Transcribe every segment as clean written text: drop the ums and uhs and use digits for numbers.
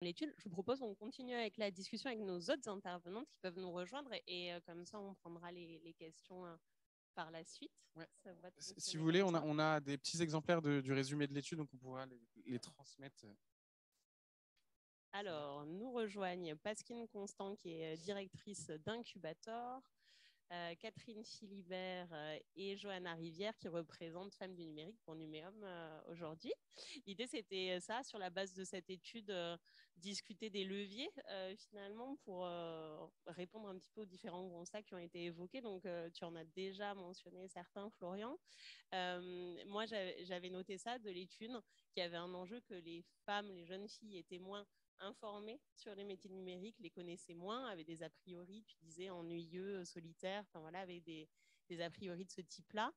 l'étude. Je vous propose qu'on continue avec la discussion avec nos autres intervenantes qui peuvent nous rejoindre et comme ça, on prendra les questions par la suite. Ouais. Ça va Si vous fonctionner voulez, comme ça. on a des petits exemplaires du résumé de l'étude, donc on pourra les transmettre. Alors, nous rejoignent Pasquine Constant, qui est directrice d'Incubator, Catherine Philibert et Johanna Rivière, qui représentent Femmes du numérique pour Numéum aujourd'hui. L'idée, c'était ça, sur la base de cette étude, discuter des leviers finalement pour répondre un petit peu aux différents constats qui ont été évoqués. Donc, tu en as déjà mentionné certains, Florian. Moi, j'avais noté ça de l'étude, qu'il y avait un enjeu que les femmes, les jeunes filles étaient moins informées sur les métiers numériques, les connaissaient moins, avaient des a priori, tu disais, ennuyeux, solitaires, enfin voilà, avec des a priori de ce type-là.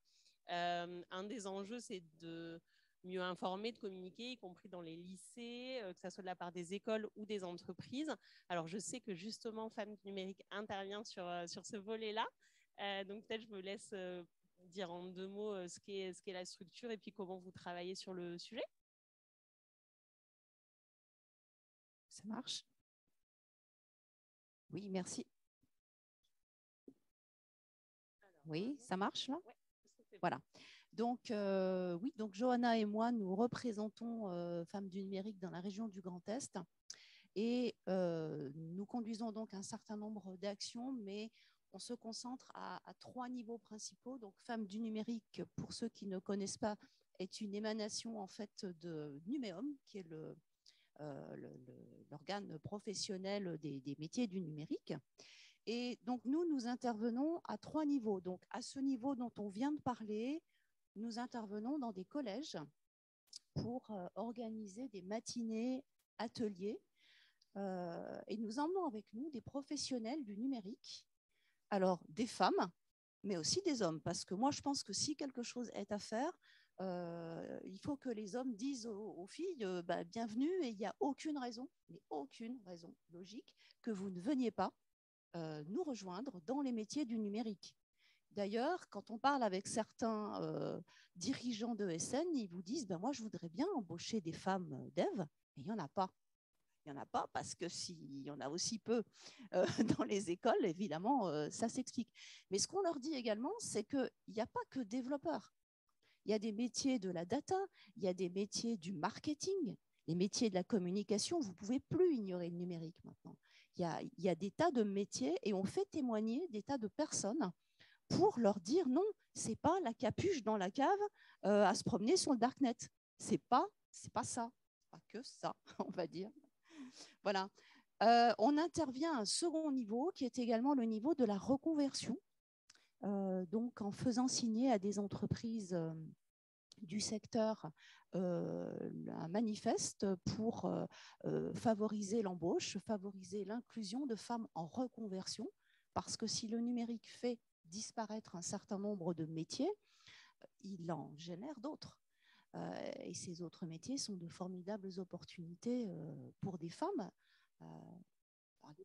Un des enjeux, c'est de mieux informer, de communiquer, y compris dans les lycées, que ce soit de la part des écoles ou des entreprises. Alors, je sais que justement, Femmes du numérique intervient sur ce volet-là. Donc, peut-être je me laisse dire en 2 mots ce qu'est la structure et puis comment vous travaillez sur le sujet. Ça marche? Oui, merci. Oui, ça marche là? Voilà. Donc, oui, donc Johanna et moi, nous représentons Femmes du numérique dans la région du Grand Est et nous conduisons donc un certain nombre d'actions, mais on se concentre à 3 niveaux principaux. Donc, Femmes du numérique, pour ceux qui ne connaissent pas, est une émanation en fait de Numéum, qui est l'organe professionnel des métiers du numérique. Et donc, nous intervenons à 3 niveaux. Donc, à ce niveau dont on vient de parler, nous intervenons dans des collèges pour organiser des matinées, ateliers. Et nous emmenons avec nous des professionnels du numérique, alors des femmes, mais aussi des hommes. Parce que moi, je pense que si quelque chose est à faire, il faut que les hommes disent aux filles bienvenue, et il n'y a aucune raison, mais aucune raison logique que vous ne veniez pas nous rejoindre dans les métiers du numérique. D'ailleurs, quand on parle avec certains dirigeants de SN, ils vous disent moi, je voudrais bien embaucher des femmes dev, mais il n'y en a pas. Il n'y en a pas parce que s'il y en a aussi peu dans les écoles, évidemment, ça s'explique. Mais ce qu'on leur dit également, c'est qu'il n'y a pas que développeurs. Il y a des métiers de la data, il y a des métiers du marketing, les métiers de la communication. Vous ne pouvez plus ignorer le numérique maintenant. Il y a des tas de métiers et on fait témoigner des tas de personnes pour leur dire non, ce n'est pas la capuche dans la cave à se promener sur le darknet. Ce n'est pas ça. Pas que ça, on va dire. Voilà. On intervient à un second niveau qui est également le niveau de la reconversion. Donc, en faisant signer à des entreprises du secteur un manifeste pour favoriser l'embauche, favoriser l'inclusion de femmes en reconversion, parce que si le numérique fait disparaître un certain nombre de métiers, il en génère d'autres. Et ces autres métiers sont de formidables opportunités pour des femmes.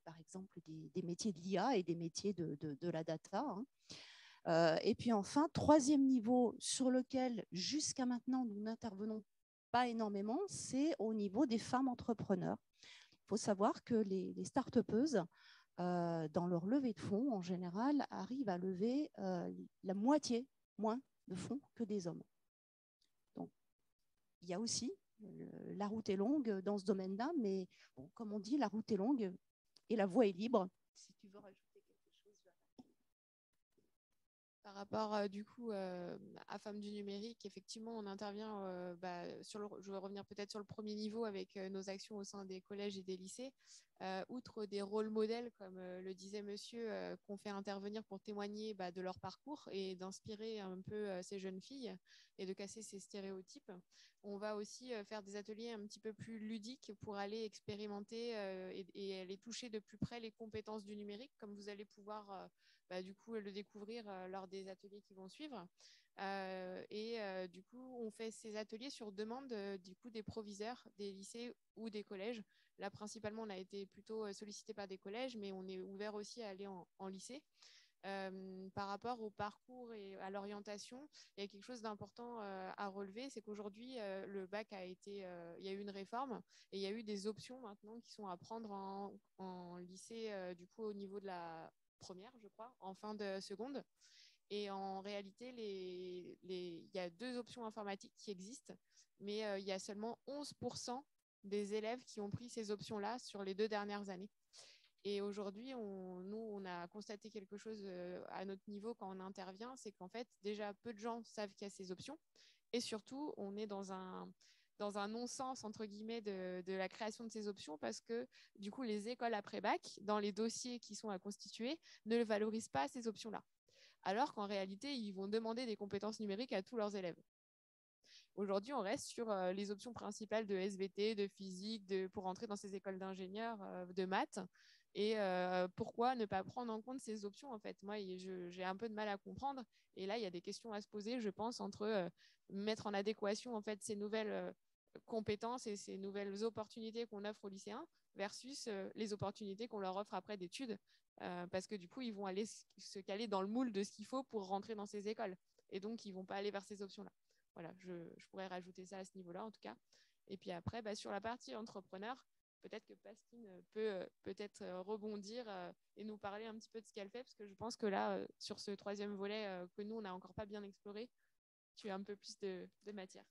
Par exemple des métiers de l'IA et des métiers de la data. Et puis enfin, troisième niveau sur lequel jusqu'à maintenant nous n'intervenons pas énormément, c'est au niveau des femmes entrepreneurs. Il faut savoir que les start-upeuses, dans leur levée de fonds, en général, arrivent à lever la moitié moins de fonds que des hommes. Donc, il y a aussi, la route est longue dans ce domaine-là, mais bon, comme on dit, la route est longue et la voie est libre. Si tu veux rajouter quelque chose, par rapport du coup à Femmes du numérique, effectivement, on intervient je vais revenir peut-être sur le premier niveau avec nos actions au sein des collèges et des lycées. Outre des rôles modèles, comme le disait monsieur, qu'on fait intervenir pour témoigner de leur parcours et d'inspirer un peu ces jeunes filles et de casser ces stéréotypes, on va aussi faire des ateliers un petit peu plus ludiques pour aller expérimenter et aller toucher de plus près les compétences du numérique, comme vous allez pouvoir du coup le découvrir lors des ateliers qui vont suivre. Du coup, on fait ces ateliers sur demande du coup des proviseurs des lycées ou des collèges. Là, principalement, on a été plutôt sollicité par des collèges, mais on est ouvert aussi à aller en lycée. Par rapport au parcours et à l'orientation, il y a quelque chose d'important à relever, c'est qu'aujourd'hui, le bac il y a eu une réforme et il y a eu des options maintenant qui sont à prendre en lycée, du coup, au niveau de la première, je crois, en fin de seconde. Et en réalité, il y a 2 options informatiques qui existent, mais il y a seulement 11% des élèves qui ont pris ces options-là sur les 2 dernières années. Et aujourd'hui, on a constaté quelque chose à notre niveau quand on intervient, c'est qu'en fait, déjà, peu de gens savent qu'il y a ces options. Et surtout, on est dans un non-sens, entre guillemets, de la création de ces options parce que, du coup, les écoles après-bac, dans les dossiers qui sont à constituer, ne valorisent pas ces options-là. Alors qu'en réalité, ils vont demander des compétences numériques à tous leurs élèves. Aujourd'hui, on reste sur les options principales de SVT, de physique, pour entrer dans ces écoles d'ingénieurs, de maths. Et pourquoi ne pas prendre en compte ces options, en fait? Moi, j'ai un peu de mal à comprendre. Et là, il y a des questions à se poser, je pense, entre mettre en adéquation, en fait, ces nouvelles compétences et ces nouvelles opportunités qu'on offre aux lycéens versus les opportunités qu'on leur offre après d'études. Parce que du coup, ils vont aller se caler dans le moule de ce qu'il faut pour rentrer dans ces écoles. Et donc, ils ne vont pas aller vers ces options-là. Voilà, je pourrais rajouter ça à ce niveau-là, en tout cas. Et puis après, sur la partie entrepreneur, peut-être que Pasquine peut peut-être rebondir et nous parler un petit peu de ce qu'elle fait, parce que je pense que là, sur ce 3e volet que nous, on n'a encore pas bien exploré, tu as un peu plus de matière.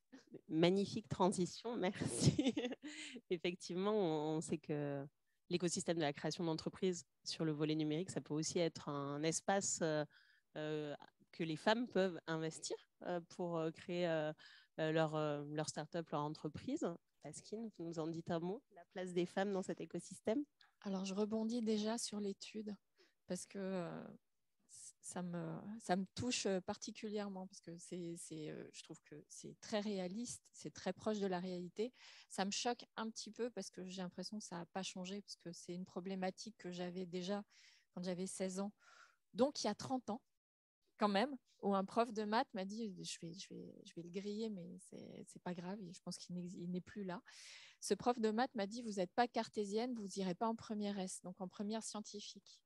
Magnifique transition, merci. Effectivement, on sait que l'écosystème de la création d'entreprises sur le volet numérique, ça peut aussi être un espace que les femmes peuvent investir pour créer leur start-up, leur entreprise. Pasquine, vous nous en dites un mot, la place des femmes dans cet écosystème? Alors, je rebondis déjà sur l'étude parce que ça me touche particulièrement parce que je trouve que c'est très réaliste, c'est très proche de la réalité. Ça me choque un petit peu parce que j'ai l'impression que ça n'a pas changé parce que c'est une problématique que j'avais déjà quand j'avais 16 ans. Donc, il y a 30 ans, quand même, où un prof de maths m'a dit je vais le griller, mais c'est pas grave, je pense qu'il n'est plus là. Ce prof de maths m'a dit vous n'êtes pas cartésienne, vous n'irez pas en première S, donc en première scientifique.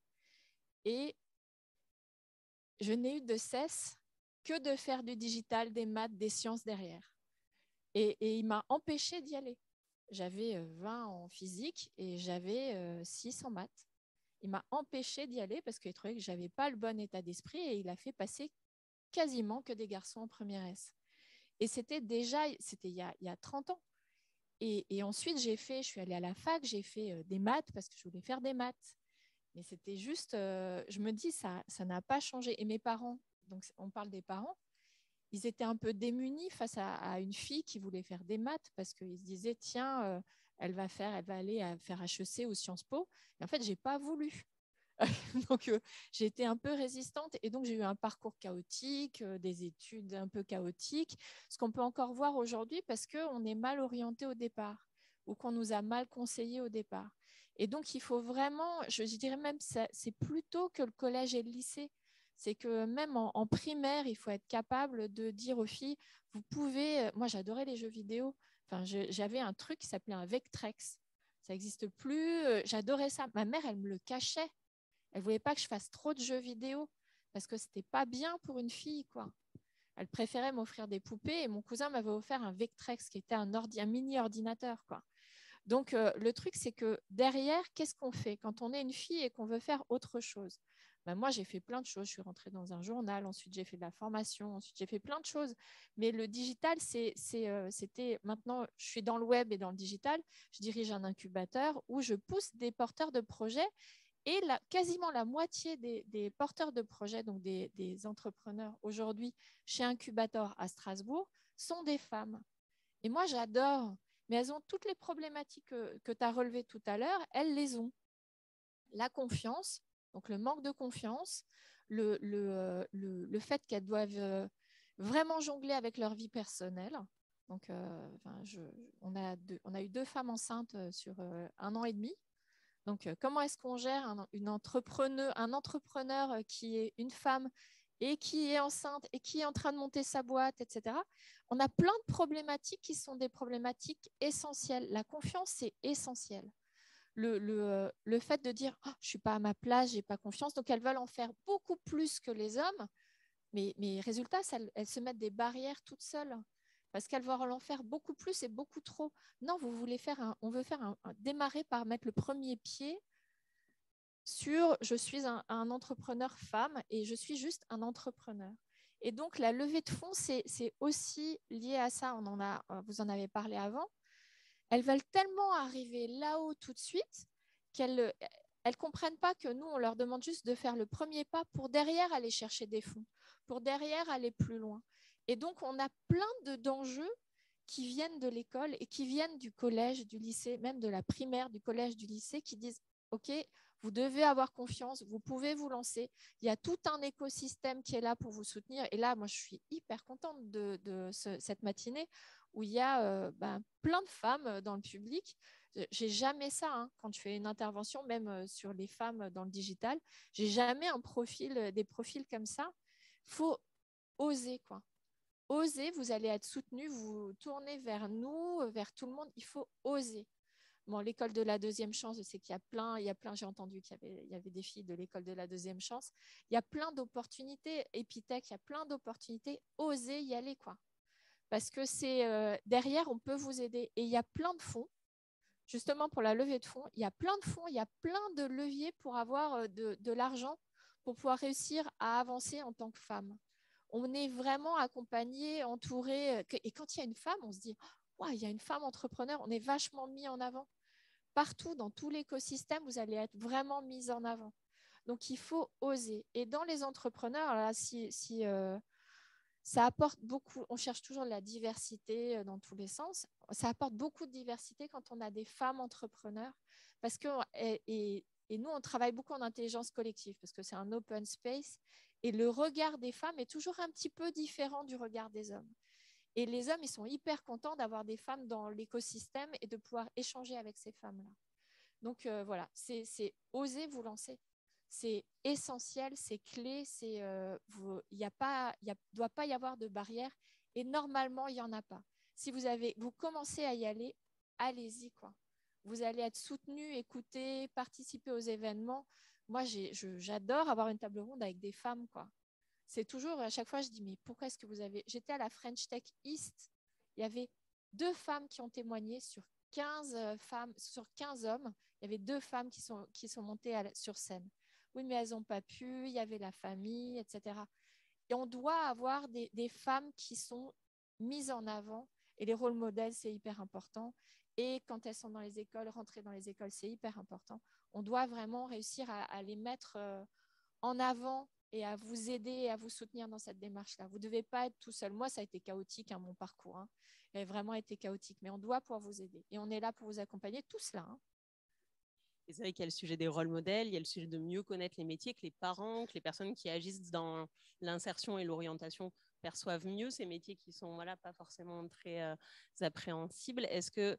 Et je n'ai eu de cesse que de faire du digital, des maths, des sciences derrière. Et il m'a empêché d'y aller. J'avais 20 en physique et j'avais 6 en maths. Il m'a empêché d'y aller parce qu'il trouvait que je n'avais pas le bon état d'esprit et il a fait passer quasiment que des garçons en première S. Et c'était il y a 30 ans. Et ensuite, je suis allée à la fac, j'ai fait des maths parce que je voulais faire des maths. Mais c'était juste, je me dis, ça n'a pas changé. Et mes parents, donc on parle des parents, ils étaient un peu démunis face à une fille qui voulait faire des maths parce qu'ils se disaient, tiens, elle va aller faire HEC ou Sciences Po. Et en fait, je n'ai pas voulu. Donc, j'ai été un peu résistante et donc j'ai eu un parcours chaotique, des études un peu chaotiques, ce qu'on peut encore voir aujourd'hui parce qu'on est mal orienté au départ ou qu'on nous a mal conseillé au départ. Et donc, il faut vraiment, je dirais même, c'est plutôt que le collège et le lycée. C'est que même en primaire, il faut être capable de dire aux filles, vous pouvez, moi j'adorais les jeux vidéo, enfin, j'avais un truc qui s'appelait un Vectrex. Ça n'existe plus, j'adorais ça. Ma mère, elle me le cachait. Elle ne voulait pas que je fasse trop de jeux vidéo parce que ce n'était pas bien pour une fille, quoi. Elle préférait m'offrir des poupées et mon cousin m'avait offert un Vectrex qui était un mini-ordinateur, quoi. Donc, le truc, c'est que derrière, qu'est-ce qu'on fait quand on est une fille et qu'on veut faire autre chose? Moi, j'ai fait plein de choses. Je suis rentrée dans un journal, ensuite j'ai fait de la formation, ensuite j'ai fait plein de choses. Mais le digital, c'était maintenant, je suis dans le web et dans le digital. Je dirige un incubateur où je pousse des porteurs de projets. Et quasiment la moitié des porteurs de projets, donc des entrepreneurs aujourd'hui chez Incubator à Strasbourg, sont des femmes. Et moi, j'adore, mais elles ont toutes les problématiques que tu as relevées tout à l'heure, elles les ont. La confiance, donc le manque de confiance, le fait qu'elles doivent vraiment jongler avec leur vie personnelle. Donc, on a eu 2 femmes enceintes sur 1 an et demi. Donc, comment est-ce qu'on gère un entrepreneur qui est une femme et qui est enceinte et qui est en train de monter sa boîte, etc. On a plein de problématiques qui sont des problématiques essentielles. La confiance, c'est essentiel. le fait de dire oh, je ne suis pas à ma place, je n'ai pas confiance, donc elles veulent en faire beaucoup plus que les hommes, mais résultat, elles se mettent des barrières toutes seules parce qu'elles veulent en faire beaucoup plus et beaucoup trop. Non, on veut faire démarrer par mettre le premier pied sur je suis un entrepreneur femme et je suis juste un entrepreneur. Et donc, la levée de fonds, c'est aussi lié à ça. Vous en avez parlé avant. Elles veulent tellement arriver là-haut tout de suite qu'elles ne comprennent pas que nous, on leur demande juste de faire le premier pas pour derrière aller chercher des fonds, pour derrière aller plus loin. Et donc, on a plein d'enjeux qui viennent de l'école et qui viennent du collège, du lycée, même de la primaire, du collège, du lycée, qui disent « Ok, vous devez avoir confiance, vous pouvez vous lancer. Il y a tout un écosystème qui est là pour vous soutenir. » Et là, moi, je suis hyper contente de cette matinée où il y a plein de femmes dans le public. J'ai jamais ça hein, quand je fais une intervention, même sur les femmes dans le digital. J'ai jamais des profils comme ça. Il faut oser, quoi. Osez, vous allez être soutenu, vous tournez vers nous, vers tout le monde. Il faut oser. Bon, l'école de la deuxième chance, je sais qu'il y a plein, j'ai entendu qu'il y avait des filles de l'école de la deuxième chance. Il y a plein d'opportunités. Epitech, il y a plein d'opportunités. Osez y aller, quoi. Parce que derrière, on peut vous aider. Et il y a plein de fonds, justement pour la levée de fonds. Il y a plein de fonds, il y a plein de leviers pour avoir de l'argent, pour pouvoir réussir à avancer en tant que femme. On est vraiment accompagné, entouré. Et quand il y a une femme, on se dit wow, il y a une femme entrepreneur, on est vachement mis en avant. Partout, dans tout l'écosystème, vous allez être vraiment mis en avant. Donc, il faut oser. Et dans les entrepreneurs, là, ça apporte beaucoup, on cherche toujours de la diversité dans tous les sens. Ça apporte beaucoup de diversité quand on a des femmes entrepreneurs. Parce que, et nous, on travaille beaucoup en intelligence collective parce que c'est un open space. Et le regard des femmes est toujours un petit peu différent du regard des hommes. Et les hommes, ils sont hyper contents d'avoir des femmes dans l'écosystème et de pouvoir échanger avec ces femmes-là. Donc, voilà, c'est oser vous lancer. C'est essentiel, c'est clé, il ne doit pas y avoir de barrière et normalement, il n'y en a pas. Si vous commencez à y aller, allez-y, quoi. Vous allez être soutenu, écouté, participer aux événements. Moi, j'adore avoir une table ronde avec des femmes, quoi. C'est toujours, à chaque fois, je dis, mais pourquoi est-ce que J'étais à la French Tech East, il y avait 2 femmes qui ont témoigné sur 15 femmes, sur 15 hommes. Il y avait 2 femmes qui sont montées sur scène. Oui, mais elles n'ont pas pu, il y avait la famille, etc. Et on doit avoir des femmes qui sont mises en avant. Et les rôles modèles, c'est hyper important. Et quand elles sont dans les écoles, rentrer dans les écoles, c'est hyper important. On doit vraiment réussir à les mettre en avant et à vous aider et à vous soutenir dans cette démarche-là. Vous ne devez pas être tout seul. Moi, ça a été chaotique, hein, mon parcours. Hein. Il a vraiment été chaotique, mais on doit pouvoir vous aider. Et on est là pour vous accompagner, tous là. Hein. Et c'est vrai qu'il y a le sujet des rôles modèles, il y a le sujet de mieux connaître les métiers, que les parents, que les personnes qui agissent dans l'insertion et l'orientation perçoivent mieux ces métiers qui sont pas forcément très appréhensibles. Est-ce que,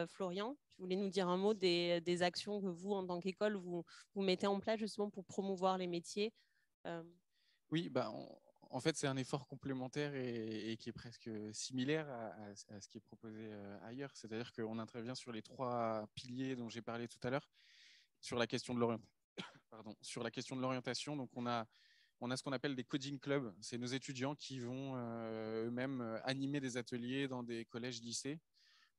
Florian, tu voulais nous dire un mot des actions que vous, en tant qu'école, vous mettez en place justement pour promouvoir les métiers Oui, en fait, c'est un effort complémentaire et qui est presque similaire à ce qui est proposé ailleurs. C'est-à-dire qu'on intervient sur les 3 piliers dont j'ai parlé tout à l'heure, sur la question de l'orientation. Donc, on a ce qu'on appelle des coding clubs. C'est nos étudiants qui vont eux-mêmes animer des ateliers dans des collèges, lycées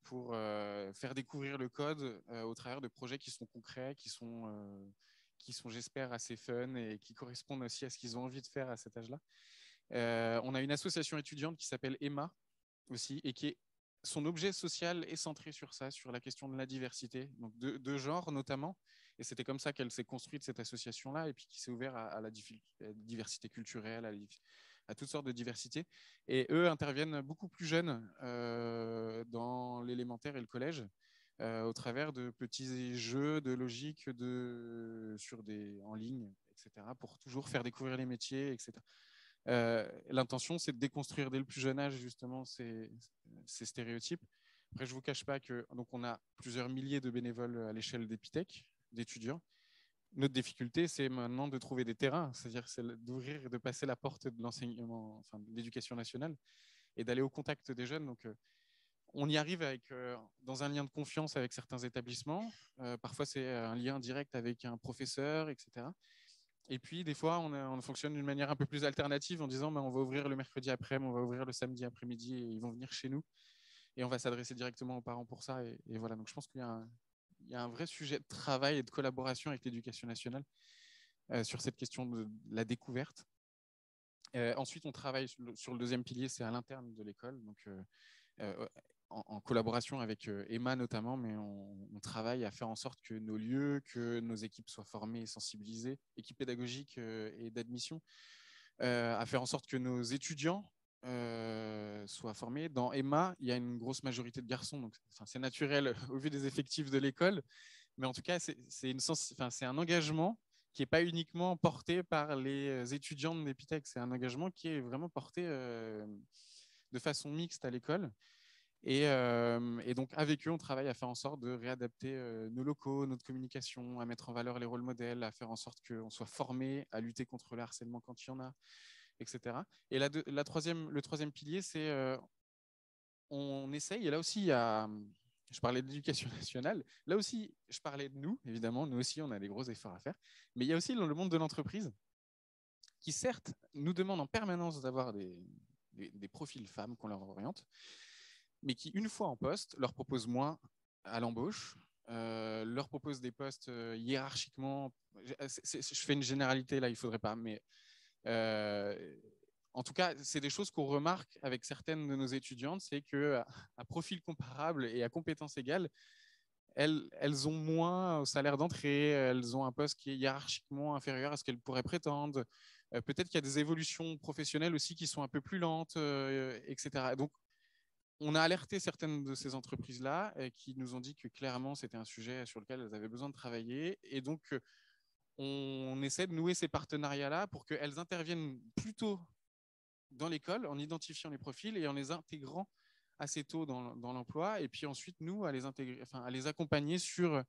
pour faire découvrir le code au travers de projets qui sont concrets, qui sont, j'espère, assez fun et qui correspondent aussi à ce qu'ils ont envie de faire à cet âge-là. On a une association étudiante qui s'appelle Emma aussi et son objet social est centré sur ça, sur la question de la diversité, donc de genre notamment. Et c'était comme ça qu'elle s'est construite, cette association-là, et puis qui s'est ouverte à la diversité culturelle, à toutes sortes de diversités. Et eux interviennent beaucoup plus jeunes dans l'élémentaire et le collège, au travers de petits jeux de logique en ligne, etc., pour toujours faire découvrir les métiers, etc. L'intention, c'est de déconstruire dès le plus jeune âge, justement, ces stéréotypes. Après, je ne vous cache pas qu'on a plusieurs milliers de bénévoles à l'échelle d'Epitech, d'étudiants. Notre difficulté, c'est maintenant de trouver des terrains, c'est-à-dire d'ouvrir et de passer la porte de l'enseignement, enfin, de l'éducation nationale et d'aller au contact des jeunes. Donc, On y arrive dans un lien de confiance avec certains établissements. Parfois, c'est un lien direct avec un professeur, etc. Et puis, des fois, on fonctionne d'une manière un peu plus alternative en disant on va ouvrir le mercredi après-midi, on va ouvrir le samedi après-midi et ils vont venir chez nous. Et on va s'adresser directement aux parents pour ça. Et voilà, donc je pense qu'il y a un vrai sujet de travail et de collaboration avec l'éducation nationale sur cette question de la découverte. Ensuite, on travaille sur le deuxième pilier, c'est à l'interne de l'école. Donc, en collaboration avec Emma notamment, mais on travaille à faire en sorte que nos lieux, que nos équipes soient formées et sensibilisées, équipes pédagogiques et d'admission, à faire en sorte que nos étudiants soient formés. Dans Emma, il y a une grosse majorité de garçons, donc c'est naturel au vu des effectifs de l'école, mais en tout cas, c'est un engagement qui n'est pas uniquement porté par les étudiants de l'Épithèque, c'est un engagement qui est vraiment porté de façon mixte à l'école. Et donc, avec eux, on travaille à faire en sorte de réadapter nos locaux, notre communication, à mettre en valeur les rôles modèles, à faire en sorte qu'on soit formé à lutter contre le harcèlement quand il y en a, etc. Et le troisième pilier, c'est on essaye, et là aussi, je parlais d'éducation nationale, là aussi, je parlais de nous, évidemment, nous aussi, on a des gros efforts à faire, mais il y a aussi le monde de l'entreprise qui, certes, nous demande en permanence d'avoir des profils femmes qu'on leur oriente, mais qui, une fois en poste, leur propose moins à l'embauche, leur propose des postes hiérarchiquement. Je fais une généralité là, il ne faudrait pas, mais en tout cas, c'est des choses qu'on remarque avec certaines de nos étudiantes, c'est qu'à profil comparable et à compétences égales, elles ont moins au salaire d'entrée, elles ont un poste qui est hiérarchiquement inférieur à ce qu'elles pourraient prétendre. Peut-être qu'il y a des évolutions professionnelles aussi qui sont un peu plus lentes, etc. Donc, on a alerté certaines de ces entreprises-là qui nous ont dit que clairement, c'était un sujet sur lequel elles avaient besoin de travailler. Et donc, on essaie de nouer ces partenariats-là pour qu'elles interviennent plus tôt dans l'école en identifiant les profils et en les intégrant assez tôt dans l'emploi. Et puis ensuite, nous, à les accompagner sur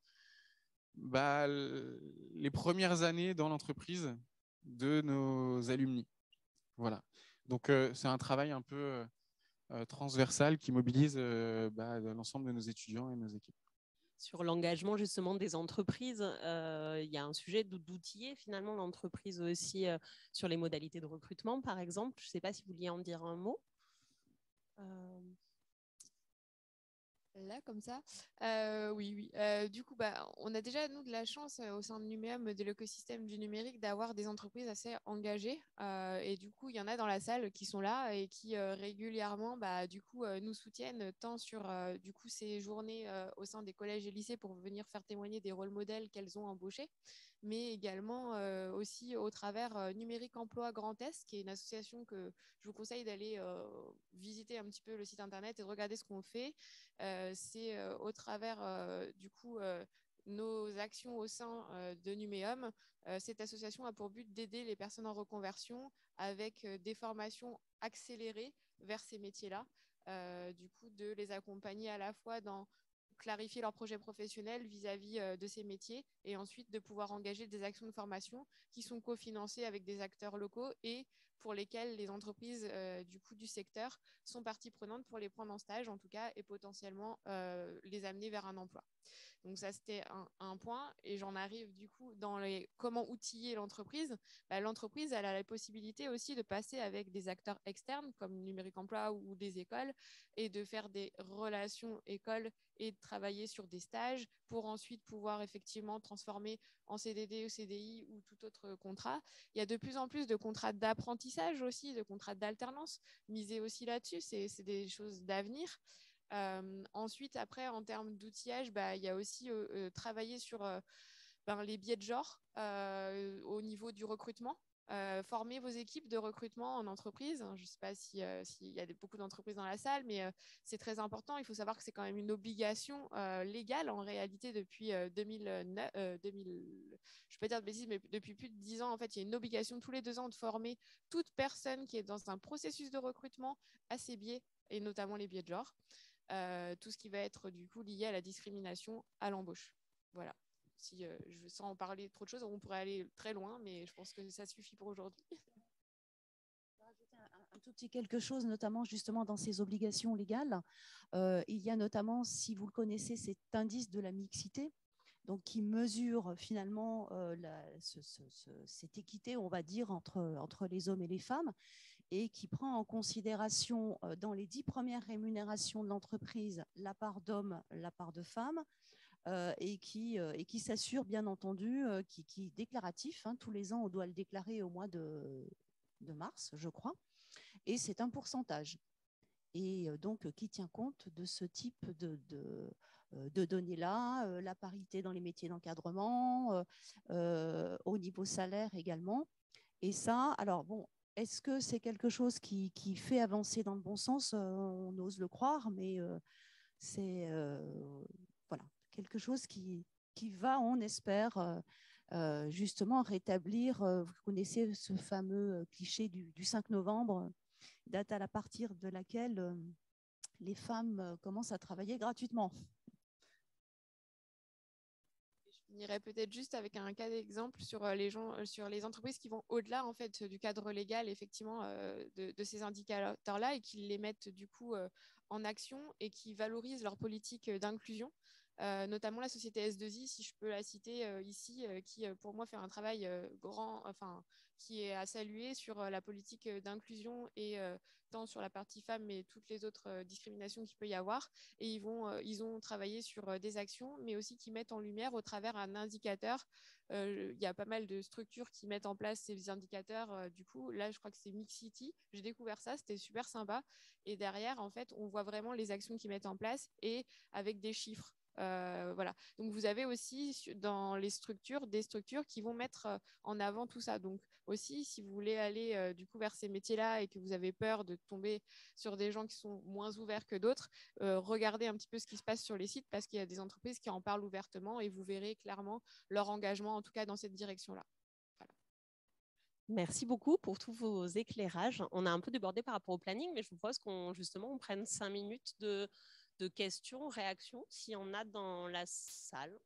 les premières années dans l'entreprise de nos alumni. Voilà. Donc, c'est un travail un peu transversale qui mobilise l'ensemble de nos étudiants et nos équipes. Sur l'engagement justement des entreprises, il y a un sujet d'outiller finalement l'entreprise aussi sur les modalités de recrutement, par exemple. Je ne sais pas si vous vouliez en dire un mot. Là, comme ça, oui. Du coup, on a déjà, nous, de la chance au sein de Numéum, de l'écosystème du numérique, d'avoir des entreprises assez engagées. Et du coup, il y en a dans la salle qui sont là et qui régulièrement, nous soutiennent tant sur du coup, ces journées au sein des collèges et lycées pour venir faire témoigner des rôles modèles qu'elles ont embauchés, mais également aussi au travers Numérique Emploi Grand Est, qui est une association que je vous conseille d'aller visiter un petit peu le site internet et de regarder ce qu'on fait. C'est au travers nos actions au sein de Numéum. Cette association a pour but d'aider les personnes en reconversion avec des formations accélérées vers ces métiers-là, de les accompagner à la fois dans clarifier leur projet professionnel vis-à-vis de ces métiers et ensuite de pouvoir engager des actions de formation qui sont cofinancées avec des acteurs locaux et pour lesquels les entreprises du secteur sont partie prenante pour les prendre en stage en tout cas et potentiellement les amener vers un emploi. Donc ça, c'était un point. Et j'en arrive du coup dans comment outiller l'entreprise. L'entreprise, elle a la possibilité aussi de passer avec des acteurs externes comme Numérique Emploi ou des écoles et de faire des relations écoles et de travailler sur des stages pour ensuite pouvoir effectivement transformer en CDD ou CDI ou tout autre contrat. Il y a de plus en plus de contrats d'apprentissage aussi, de contrats d'alternance. Miser aussi là-dessus, c'est des choses d'avenir. Ensuite, après, en termes d'outillage, il y a aussi travailler sur les biais de genre au niveau du recrutement. Former vos équipes de recrutement en entreprise. Je ne sais pas s'il y a beaucoup d'entreprises dans la salle, mais c'est très important. Il faut savoir que c'est quand même une obligation légale en réalité depuis 2009, je ne vais pas dire de bêtises, mais depuis plus de 10 ans, en fait, il y a une obligation tous les 2 ans de former toute personne qui est dans un processus de recrutement à ces biais, et notamment les biais de genre. Tout ce qui va être du coup lié à la discrimination à l'embauche. Voilà. Si sans en parler trop de choses, on pourrait aller très loin, mais je pense que ça suffit pour aujourd'hui. Je vais rajouter un tout petit quelque chose, notamment justement dans ces obligations légales. Il y a notamment, si vous le connaissez, cet indice de la mixité, donc qui mesure finalement cette équité, on va dire, entre les hommes et les femmes, et qui prend en considération dans les 10 premières rémunérations de l'entreprise la part d'hommes, la part de femmes, et qui s'assure bien entendu, qui est déclaratif. Tous les ans, on doit le déclarer au mois de mars, je crois, et c'est un pourcentage. Et donc qui tient compte de ce type de données-là, la parité dans les métiers d'encadrement, au niveau salaire également. Et ça, alors bon, est-ce que c'est quelque chose qui fait avancer dans le bon sens? On ose le croire, mais c'est voilà, quelque chose qui va, on espère, justement rétablir, vous connaissez ce fameux cliché du 5 novembre, date à partir de laquelle les femmes commencent à travailler gratuitement. Je finirais peut-être juste avec un cas d'exemple sur sur les entreprises qui vont au-delà en fait du cadre légal effectivement de ces indicateurs-là et qui les mettent du coup en action et qui valorisent leur politique d'inclusion. Notamment la société S2I, si je peux la citer ici, qui pour moi fait un travail qui est à saluer sur la politique d'inclusion et tant sur la partie femme mais toutes les autres discriminations qu'il peut y avoir. Et ils ont travaillé sur des actions, mais aussi qui mettent en lumière au travers un indicateur. Il y a pas mal de structures qui mettent en place ces indicateurs. Du coup, là, je crois que c'est Mixity. J'ai découvert ça, c'était super sympa. Et derrière, en fait, on voit vraiment les actions qu'ils mettent en place et avec des chiffres. Voilà. Donc vous avez aussi dans les structures des structures qui vont mettre en avant tout ça. Donc aussi, si vous voulez aller du coup vers ces métiers-là et que vous avez peur de tomber sur des gens qui sont moins ouverts que d'autres, regardez un petit peu ce qui se passe sur les sites parce qu'il y a des entreprises qui en parlent ouvertement et vous verrez clairement leur engagement en tout cas dans cette direction-là. Voilà. Merci beaucoup pour tous vos éclairages. On a un peu débordé par rapport au planning, mais je vous propose qu'on prenne 5 minutes de questions, réactions, s'il y en a dans la salle.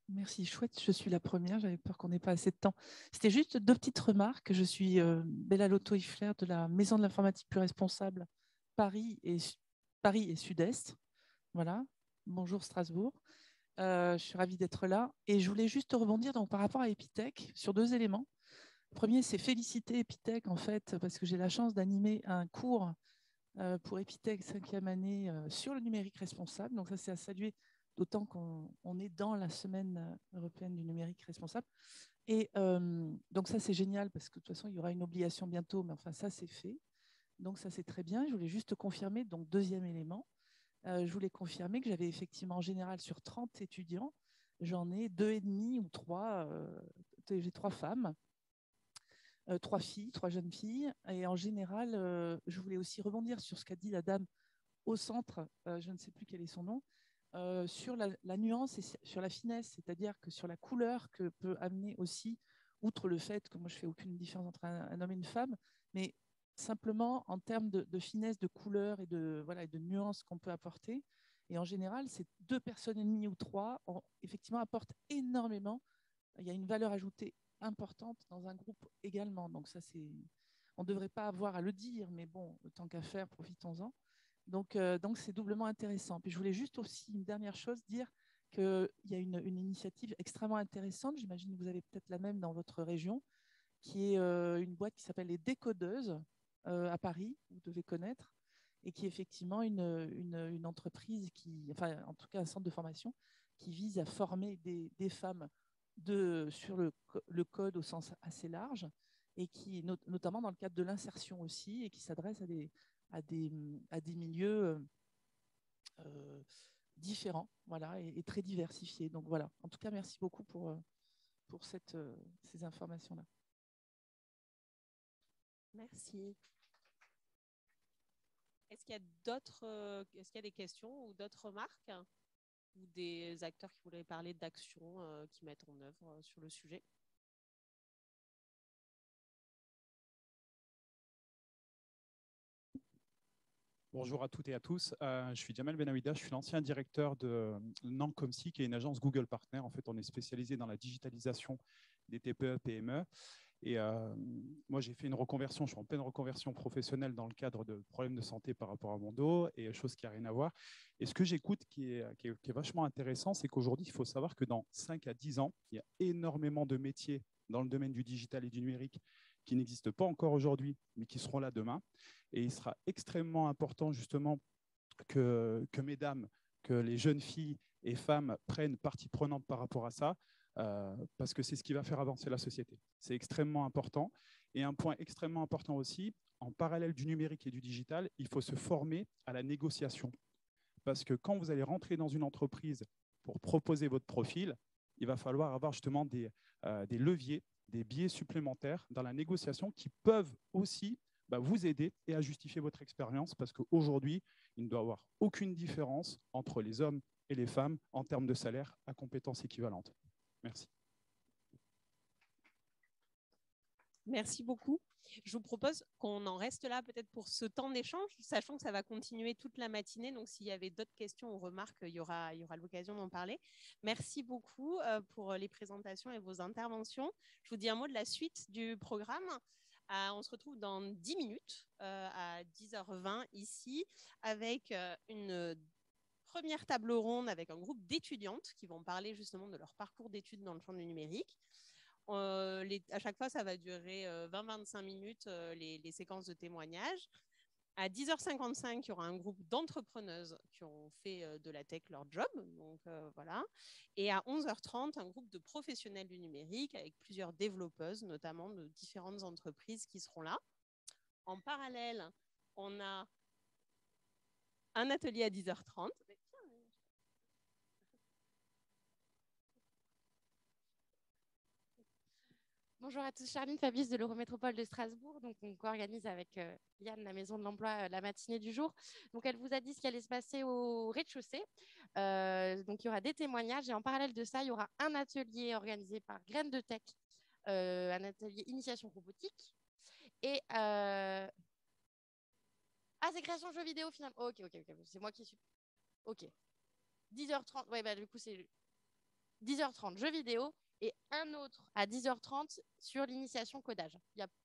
Merci, chouette, je suis la première, j'avais peur qu'on n'ait pas assez de temps. C'était juste 2 petites remarques. Je suis Bella Lotto-Ifler de la Maison de l'informatique plus responsable Paris et Sud-Est. Voilà, bonjour Strasbourg. Je suis ravie d'être là. Et je voulais juste rebondir donc, par rapport à Epitech sur 2 éléments. Le premier, c'est féliciter Epitech, en fait, parce que j'ai la chance d'animer un cours pour Epitech 5e année sur le numérique responsable. Donc ça, c'est à saluer, d'autant qu'on est dans la semaine européenne du numérique responsable. Et donc ça, c'est génial, parce que de toute façon, il y aura une obligation bientôt, mais enfin, ça, c'est fait. Donc ça, c'est très bien. Je voulais juste confirmer, donc 2e élément, je voulais confirmer que j'avais effectivement, en général, sur 30 étudiants, j'en ai 2,5 ou 3, j'ai 3 femmes. 3 filles, 3 jeunes filles. Et en général, je voulais aussi rebondir sur ce qu'a dit la dame au centre, je ne sais plus quel est son nom, sur la nuance et sur la finesse, c'est-à-dire que sur la couleur que peut amener aussi, outre le fait que moi je ne fais aucune différence entre un homme et une femme, mais simplement en termes de finesse, de couleur et de nuance qu'on peut apporter. Et en général, ces 2 personnes et demie ou 3, effectivement, apportent énormément. Il y a une valeur ajoutée importante dans un groupe également. Donc ça, on ne devrait pas avoir à le dire, mais bon, tant qu'à faire, profitons-en. Donc c'est doublement intéressant. Puis je voulais juste aussi, une dernière chose, dire qu'il y a une initiative extrêmement intéressante, j'imagine que vous avez peut-être la même dans votre région, qui est une boîte qui s'appelle les Décodeuses à Paris, vous devez connaître, et qui est effectivement une entreprise, enfin en tout cas un centre de formation, qui vise à former des femmes sur le code au sens assez large, et qui, notamment dans le cadre de l'insertion aussi, et qui s'adresse à des milieux différents, voilà, et très diversifiés. Donc voilà, en tout cas, merci beaucoup pour ces informations-là. Merci. Est-ce qu'il y a des questions ou d'autres remarques ou des acteurs qui voudraient parler d'actions qui mettent en œuvre sur le sujet? Bonjour à toutes et à tous. Je suis Jamal Benawida, je suis l'ancien directeur de Nancomsi, qui est une agence Google Partner. En fait, on est spécialisé dans la digitalisation des TPE, PME. Et moi, j'ai fait une reconversion, je suis en pleine reconversion professionnelle dans le cadre de problèmes de santé par rapport à mon dos et choses qui n'ont rien à voir. Et ce que j'écoute qui est vachement intéressant, c'est qu'aujourd'hui, il faut savoir que dans 5 à 10 ans, il y a énormément de métiers dans le domaine du digital et du numérique qui n'existent pas encore aujourd'hui, mais qui seront là demain. Et il sera extrêmement important justement que mesdames, que les jeunes filles et femmes prennent partie prenante par rapport à ça, parce que c'est ce qui va faire avancer la société. C'est extrêmement important. Et un point extrêmement important aussi, en parallèle du numérique et du digital, il faut se former à la négociation. Parce que quand vous allez rentrer dans une entreprise pour proposer votre profil, il va falloir avoir justement des leviers, des biais supplémentaires dans la négociation qui peuvent aussi vous aider et à justifier votre expérience, parce qu'aujourd'hui, il ne doit y avoir aucune différence entre les hommes et les femmes en termes de salaire à compétences équivalentes. Merci. Merci beaucoup. Je vous propose qu'on en reste là peut-être pour ce temps d'échange, sachant que ça va continuer toute la matinée. Donc, s'il y avait d'autres questions ou remarques, il y aura l'occasion d'en parler. Merci beaucoup pour les présentations et vos interventions. Je vous dis un mot de la suite du programme. On se retrouve dans 10 minutes à 10h20 ici avec une première table ronde avec un groupe d'étudiantes qui vont parler justement de leur parcours d'études dans le champ du numérique. À chaque fois, ça va durer 20-25 minutes, les séquences de témoignages. À 10h55, il y aura un groupe d'entrepreneuses qui ont fait de la tech leur job. Donc, voilà. Et à 11h30, un groupe de professionnels du numérique avec plusieurs développeuses, notamment de différentes entreprises qui seront là. En parallèle, on a un atelier à 10h30. Bonjour à tous, Charline Fabius de l'Eurométropole de Strasbourg. Donc, on co-organise avec Yann, la Maison de l'Emploi, la matinée du jour. Donc, elle vous a dit ce qui allait se passer au rez-de-chaussée. Donc, il y aura des témoignages et en parallèle de ça, il y aura un atelier organisé par Graines de Tech, un atelier initiation robotique. Et ah, c'est création de jeux vidéo finalement. Ok, c'est moi qui suis. Ok. 10h30, ouais, du coup, c'est 10h30 jeux vidéo. Et un autre à 10h30 sur l'initiation codage.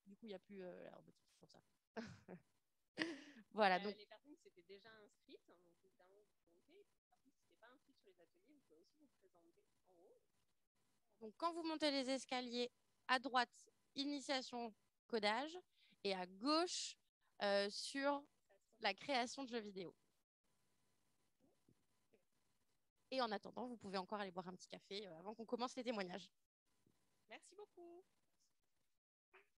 Du coup, il n'y a plus la robotique pour ça. Voilà. Donc... Les personnes qui s'étaient déjà inscrites, donc évidemment, vous comptez. Les personnes qui n'étaient pas inscrites sur les ateliers, vous pouvez aussi vous présenter en haut. Donc, quand vous montez les escaliers, à droite, initiation codage, et à gauche, sur la création de jeux vidéo. Et en attendant, vous pouvez encore aller boire un petit café avant qu'on commence les témoignages. Merci beaucoup.